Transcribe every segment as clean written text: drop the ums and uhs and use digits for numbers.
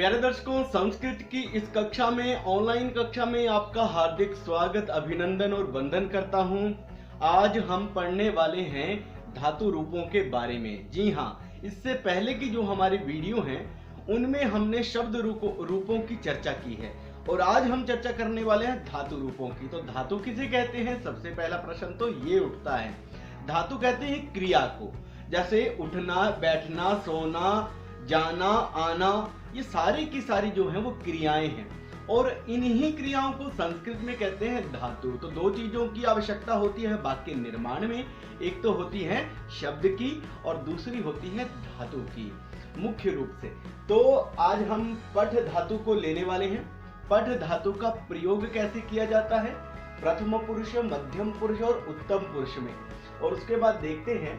प्यारे दर्शकों, संस्कृत की इस कक्षा में, ऑनलाइन कक्षा में आपका हार्दिक स्वागत, अभिनंदन और वंदन करता हूं। आज हम पढ़ने वाले हैं धातु रूपों के बारे में। जी हाँ, इससे पहले की जो हमारी वीडियो हैं उनमें हमने शब्द रूपों की चर्चा की है और आज हम चर्चा करने वाले हैं धातु रूपों की। तो धातु किसे कहते हैं? सबसे पहला प्रश्न तो ये उठता है। धातु कहते हैं क्रिया को, जैसे उठना, बैठना, सोना, जाना, आना, ये सारी की सारी जो है वो क्रियाएं हैं और इन्हीं क्रियाओं को संस्कृत में कहते हैं धातु। तो दो चीजों की आवश्यकता होती है वाक्य निर्माण में, एक तो होती है शब्द की और दूसरी होती है धातु की मुख्य रूप से। तो आज हम पठ धातु को लेने वाले हैं। पठ धातु का प्रयोग कैसे किया जाता है? प्रथम पुरुष, मध्यम पुरुष और उत्तम पुरुष में, और उसके बाद देखते हैं।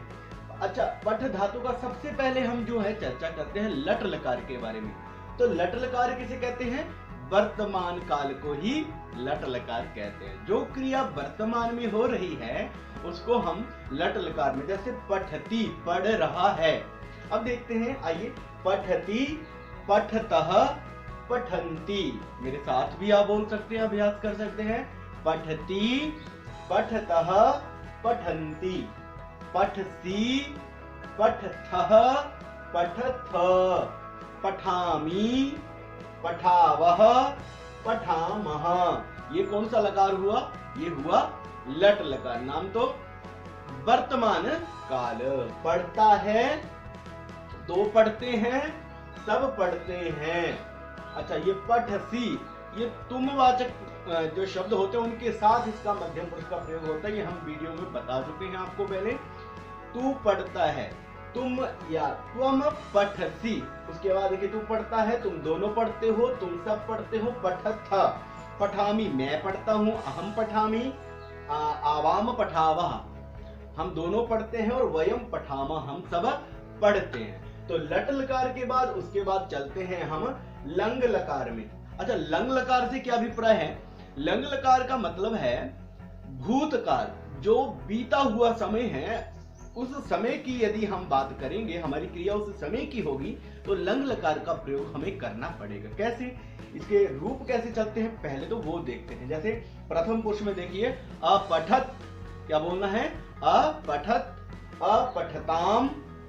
अच्छा, पठ धातु का सबसे पहले हम जो है चर्चा करते हैं लट लकार के बारे में। तो लट लकार किसे कहते हैं? वर्तमान काल को ही लट लकार कहते हैं। जो क्रिया वर्तमान में हो रही है उसको हम लट लकार में, जैसे पठती, पढ़ रहा है। अब देखते हैं, आइए। पठती, पठतः, पठन्ति। मेरे साथ भी आप बोल सकते हैं, अभ्यास कर सकते हैं। पठती, पठतः, पठन्ति। पठसी, पठथः, पठथ। पठामि, पठावः, पठामः। ये कौन सा लकार हुआ? ये हुआ लट लकार। नाम तो वर्तमान काल। पढ़ता है, दो पढ़ते हैं, सब पढ़ते हैं। अच्छा, ये पठसी, ये तुम वाचक जो शब्द होते हैं उनके साथ इसका मध्यम पुरुष का प्रयोग होता है। ये हम वीडियो में बता चुके हैं आपको पहले। तू पढ़ता है, तुम या त्वम पठसी। उसके बाद देखिए, तू पढ़ता है, तुम दोनों पढ़ते हो, तुम सब पढ़ते हो। पठथ, पठामी, मैं पढ़ता हूँ, अहम पठामी, आवाम पठावः, हम दोनों पढ़ते हैं, और वयम पठामः, हम सब पढ़ते हैं। तो लट लकार के बाद उसके बाद चलते हैं हम लंग लकार में। अच्छा, लंग लकार से क्या अभिप्राय है? लंग लकार का मतलब है भूतकाल, जो बीता हुआ समय है, उस समय की यदि हम बात करेंगे, हमारी क्रिया उस समय की होगी, तो लंग लकार का प्रयोग हमें करना पड़ेगा। कैसे? इसके रूप कैसे चलते हैं पहले तो वो देखते हैं। जैसे प्रथम पुरुष में देखिए, अपठत, क्या बोलना है? अपठत, अपठताम,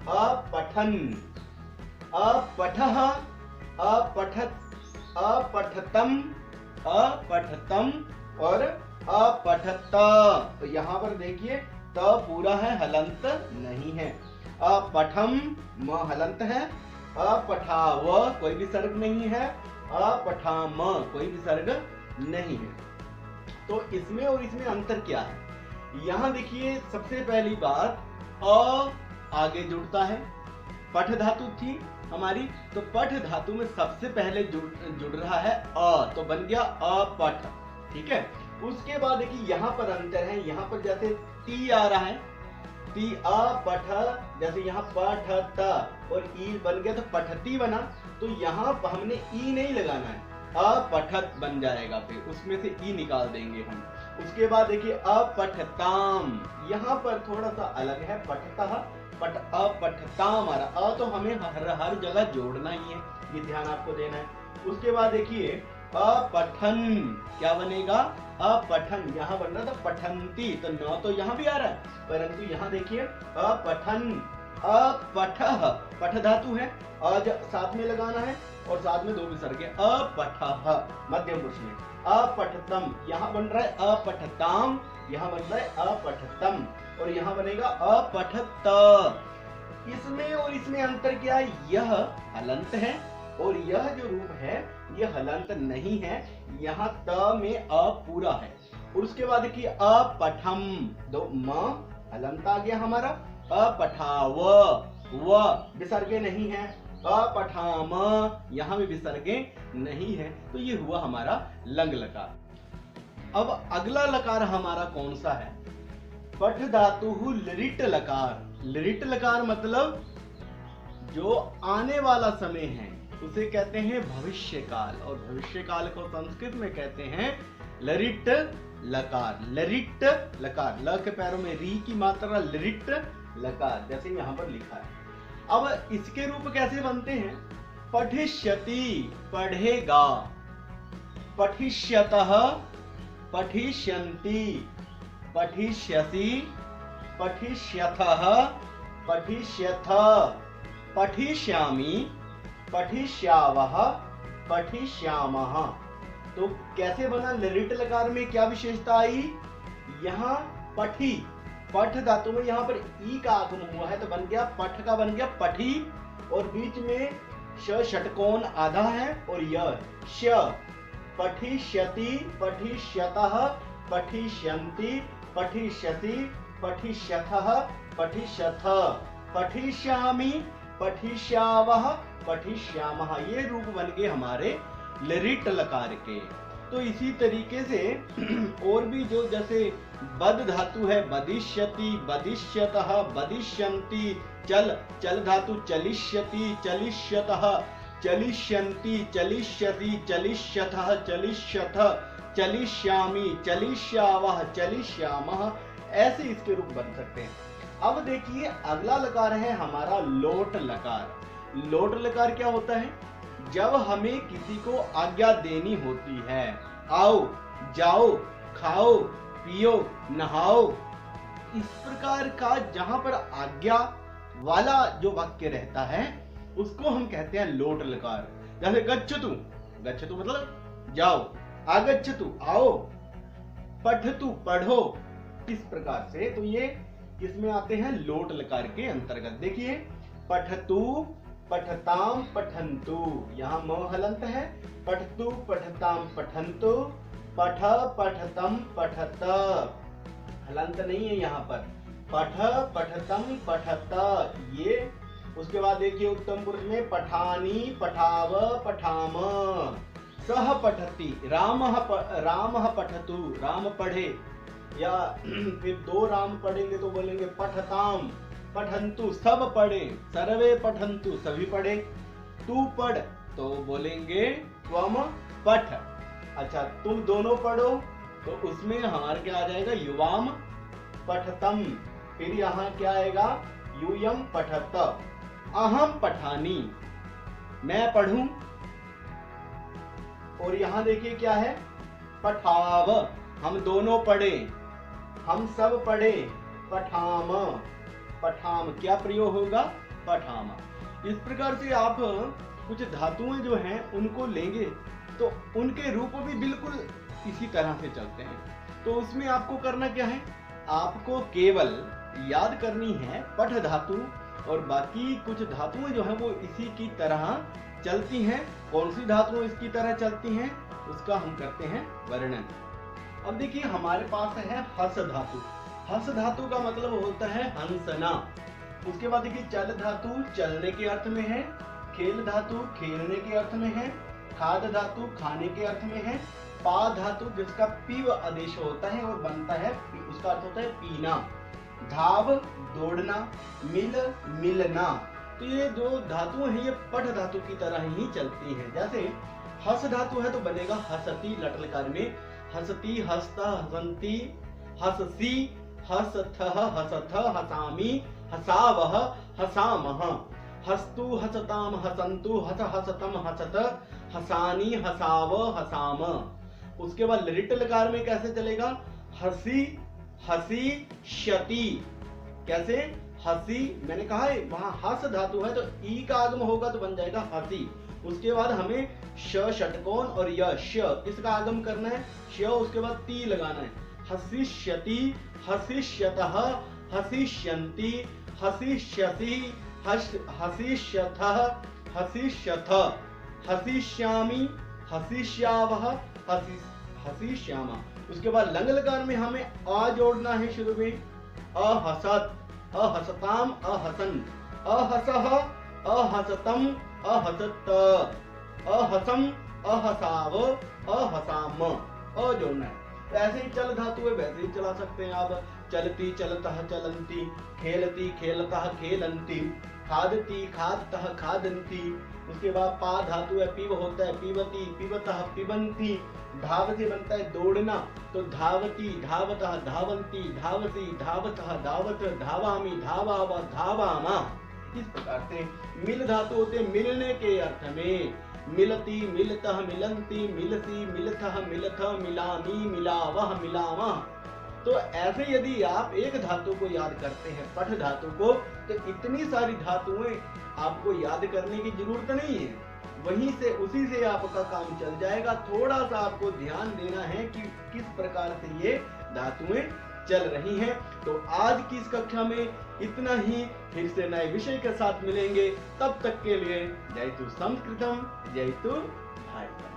अपठन, अपठः, अपठत, अपठतम, अपठतम और अपठत। तो यहां पर देखिए, त पूरा है, हलंत नहीं है। अपठम, म हलंत है। अपठाव, कोई विसर्ग नहीं है। अपठाम, कोई विसर्ग नहीं है। तो इसमें और इसमें अंतर क्या है? यहां देखिए, सबसे पहली बात, अ आगे जुड़ता है। पठ धातु थी हमारी, तो पठ धातु में सबसे पहले जुड़ रहा है अ, तो बन गया अपठ। ठीक है। उसके बाद देखिए, यहाँ पर अंतर है। यहाँ पर जैसे ती आ रहा है, ती, अपठ, जैसे यहाँ पठत और ई बन गया तो पठती बना, तो यहाँ हमने ई नहीं लगाना है, अपठत बन जाएगा, फिर उसमें से ई निकाल देंगे हम। उसके बाद देखिए, अपठताम, यहाँ पर थोड़ा सा अलग है, पठतः, अपठताम आ रहा। तो हमें हर जगह जोड़ना ही है, ये ध्यान आपको देना है। उसके बाद देखिए, अपठन, क्या बनेगा? अपठन, यहाँ बन रहा था पठंती, तो न तो यहाँ भी आ रहा है, परंतु यहाँ देखिए अपठन, अपठः, पठ धातु है, आज साथ में लगाना है और साथ में दो विसर्ग, अपठः मध्यम पुरुष में। अपठतम, यहाँ बन रहा है अपठताम, यहाँ बन रहा है अपठतम, और यहाँ बनेगा अपठत। इसमें और इसमें अंतर क्या है? यह हलंत है और यह जो रूप है यह हलंत नहीं है। यहाँ त में अ पूरा है। और उसके बाद देखिए, अपठम, दो म हलंत आ गया हमारा। अपठाव, व विसर्गे नहीं है। अपठाम, यहाँ भी विसर्गे नहीं है। तो ये हुआ हमारा लंग लकार। अब अगला लकार हमारा कौन सा है? पठ धातु लिरिट लकार। लिरिट लकार मतलब जो आने वाला समय है उसे कहते हैं भविष्य काल, और भविष्य काल को संस्कृत में कहते हैं लरिट लकार। लरिट लकार, ल के पैरों में री की मात्रा, लरिट लकार, जैसे यहाँ पर लिखा है। अब इसके रूप कैसे बनते हैं? पठिष्यति पढ़ेगा, पठिष्यतः पठिष्यन्ति, पठिष्यसि पठिष्यथः पठिष्यथ, पठिष्यामि पठिष्यावः पठिष्यामः। तो कैसे बना? लिट लकार में क्या विशेषता आई? यहाँ पठी, पठ धातु में यहाँ पर ई का आगमन हुआ है तो बन गया पठ का बन गया पठी, और बीच में श षटकोण आधा है और य श, पठिष्यति पठिष्यतः पठिष्यन्ति पठिष्यसि पठिष्यथः पठिष्यथ, पठिष्यामि पठिष्यावः पठिष्यामः। ये रूप बन गए हमारे लिट लकार के। तो इसी तरीके से और भी जो जैसे बद धातु है, बदिष्यति बदिष्यतः बदिष्यन्ति, चल चल धातु चलिष्यति चलिष्यतः चलिष्यन्ति चलिष्यसि चलिष्यथः चलिष्यथ, चलिष्यामि चलिष्यावः चलिष्यामः। ऐसे इसके रूप बन सकते हैं। अब देखिए अगला लकार है हमारा लोट लकार। लोट लकार क्या होता है? जब हमें किसी को आज्ञा देनी होती है, आओ जाओ खाओ पियो नहाओ, इस प्रकार का जहां पर आज्ञा वाला जो वाक्य रहता है उसको हम कहते हैं लोट लकार। जैसे गच्छतु, गच्छतु मतलब जाओ, आगच्छतु आओ, पठतु पढ़ो, इस प्रकार से। तो ये किसमें आते हैं? लोट लकार के अंतर्गत। देखिए पठतु पठताम पठन्तु, यहाँ म हलंत है, पठतु पठताम पठन्तु, पठ पठतम पठत, हलंत नहीं है यहाँ पर, पठ पठतम पठत ये। उसके बाद देखिए उत्तम पुरुष में पठानी पठाव पठाम, सह पठति रामः पठतु, राम पढ़े, या फिर दो राम पढ़ेंगे तो बोलेंगे पठताम पठन्तु, सब पढ़े, सर्वे पठन्तु सभी पढ़े, तू पढ़ तो बोलेंगे त्वम पठ। अच्छा तुम दोनों पढ़ो तो उसमें हमारे क्या आ जाएगा? युवाम पठतम। फिर यहाँ क्या आएगा? यूयम पठत, अहम पठानी मैं पढ़ूं, और यहाँ देखिए क्या है? पठाव हम दोनों पढ़े, हम सब पढ़े, पठाम, पठाम क्या प्रयोग होगा? पठाम। इस प्रकार से आप कुछ धातुएं जो हैं उनको लेंगे तो उनके रूप भी बिल्कुल इसी तरह से चलते हैं। तो उसमें आपको करना क्या है? आपको केवल याद करनी है पठ धातु, और बाकी कुछ धातुएं जो हैं वो इसी की तरह चलती हैं। कौन सी धातुएं इसकी तरह चलती हैं उसका हम करते हैं वर्णन। अब देखिए हमारे पास है हस धातु। हस धातु का मतलब होता है हंसना। उसके बाद देखिए चल धातु चलने के अर्थ में है, खेल धातु खेलने के अर्थ में है, खाद धातु खाने के अर्थ में है, पा धातु जिसका पीव आदेश होता है और बनता है उसका अर्थ होता है पीना, धाव दौड़ना, मिल मिलना। तो ये जो धातुएं हैं ये पठ धातु की तरह ही चलती हैं। जैसे हस धातु है तो बनेगा हसती लट लकार में, हसती हसता हसंती हससी हसथः हसथ हसामी हसावः हसामः, हस्तु हसताम हसन्तु हस हसतम हसत हसानी हसाव हसाम। उसके बाद लिट लकार में कैसे चलेगा? हसी हसी शती। कैसे? हसी, मैंने कहा है वहां हस धातु है तो ई का आगम होगा तो बन जाएगा हसी। उसके बाद हमें श षटकोण और य श इसका आगम करना है, श उसके बाद ती लगाना है, हसिष्यति हसिष्यतः हसिष्यन्ति हसिष्यसि हसिष्यथः हसिष्यथ, हसिष्यामि हसिष्यावः हसिष्यामः। उसके बाद लंग लकार में हमें आ जोड़ना है शुरू में, अहसत अहसताम अहसन, अहसः अहसतम अहसत, अहसम अहसाव अहसाम, अ जोड़ना है। तो ऐसे ही चल धातु है वैसे ही चला सकते हैं आप, चलती चलतः चलंती, खेलती खेलतः खेलंती, खादती खादतः खादंती। उसके बाद पा धातु है पीव होता है पीवती पीवतः पिबंती, धाव से बनता है दौड़ना तो धावती धावतः धावंती धावसी धावतः धावत, धावामी धावाव धावामा। किस प्रकार से? मिल धातु होते मिलने के अर्थ में, मिलती, मिलतः, मिलंती, मिलती, मिलथः, मिलथ, मिलामी, मिलावह, मिलावह। तो ऐसे यदि आप एक धातु को याद करते हैं, पठ धातु को, तो इतनी सारी धातुएं आपको याद करने की जरूरत नहीं है, वहीं से उसी से आपका काम चल जाएगा। थोड़ा सा आपको ध्यान देना है कि किस प्रकार से ये धातुएं चल रही हैं। तो आज की इस कक्षा में इतना ही, फिर से नए विषय के साथ मिलेंगे। तब तक के लिए जयतु संस्कृतम, जयतु भारतम।